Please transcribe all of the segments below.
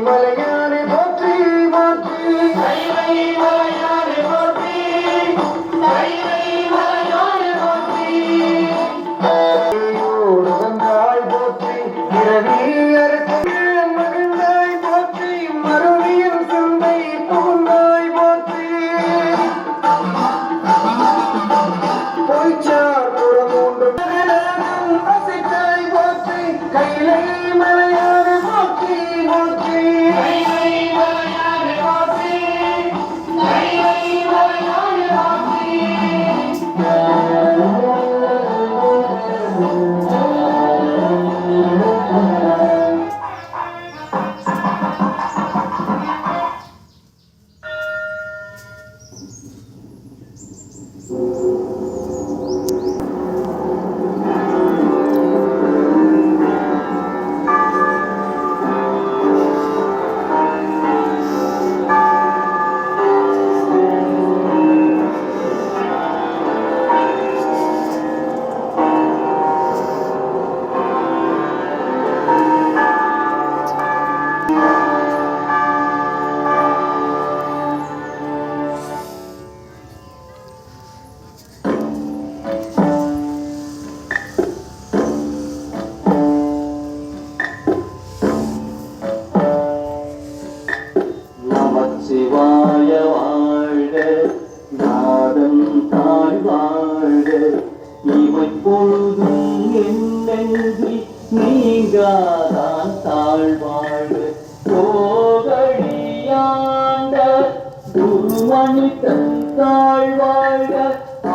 மலையானை போற்றி போற்றி கைலை மலையானை போற்றி கைலை மலையானை போற்றி வந்தாய் போற்றி இரவி அறுத்து மகிழ்ந்தாய் போற்றி மறுவியின் சிந்தை புகுந்தாய் போற்றி பொய்ச்சார் புறமூன்று வசித்தாய் போற்றி கைலை மலையானை போற்றி போற்றி கைலை மலையானை போற்றி கைலை மலையானை போற்றி சிவாய வாழ்க நாதம் தாழ் வாழ்க இவை பொழுதும் என்னென்றி நீங்காதான் தாழ் வாழ்க கோகழியாண்ட குருமணி தன் தாழ் வாழ்க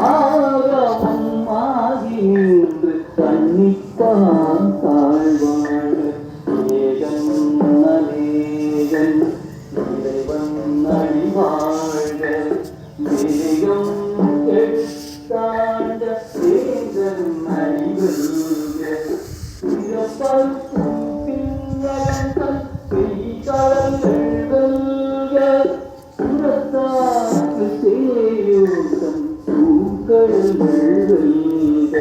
ஆகமம் ஆகி நின்று கண்ணிப்பான் தாழ் வாழ்க ஏகன் அநேகன் இறைவன் அடிவாழ்க மேகம் கெட்டாண்ட சேதன் அடிவல்க பிறப்பருக்கும் பின்னகங்கள் பெய்கடல்கள் வெல்க சுரத்தாக்கு சேயோட்டம் பூக்கடல்கள் வெல்க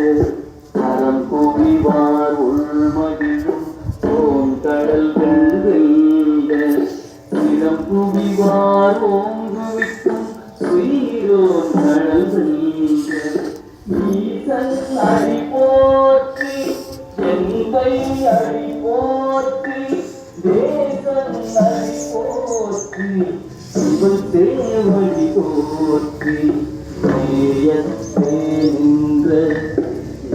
அறம் புவிவார் உள்மகிழும் ஓங்கடல்கள் வெல்க இடம் புவிவார் ஓங்குவிக்கும் உயிரோன் கடல் வெல்க ஈசன் அடி போற்றி எந்தை அடி போற்றி தேசன் அடி போற்றி இவன் தேவடி போற்றி நேயத்தே நின்ற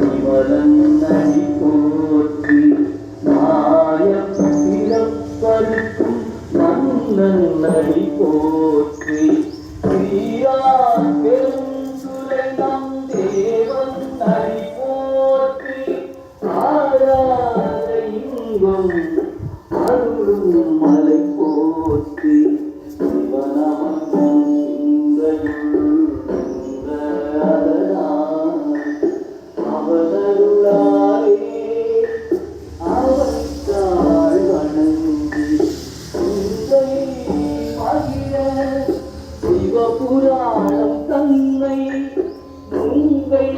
இவளன் அடி போற்றி மாய பிறப்பருக்கும் மன்னன் அடி போற்றி ஸ்ரீராம் பெருந்துரை நம் தேவன் அடி போற்றி ஆராத இங்கும் அருளும் மலை போற்றி சிவநாமம் அவனருளாரே அவத்தாள் வணங்கி சிவபுராணம் தன்னை உங்கள்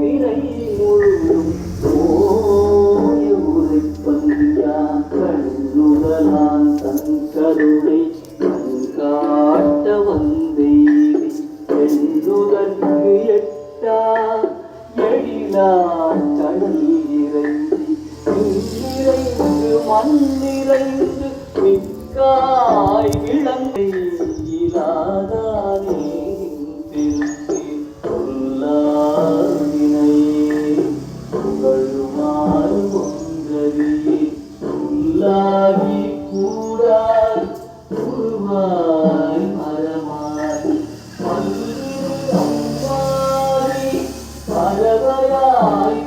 விரை முழுதும் ஓய உரைப்பஞ்சான் கண்ணுதலான் தன் கருணை கண் காட்ட வந்தேவி எண்ணுதற்கு எட்டா எழிலான் கடல் இறைஞ்சி நிறைந்து மண் நிறைந்து மிக்காய் விளங்கை இலாதானே திருத்தி சொல்லாதினை புகழுமாறு ஒன்றறியே உள்ளாகி கூடாய் உருவாய் மரமாய் பரவராய்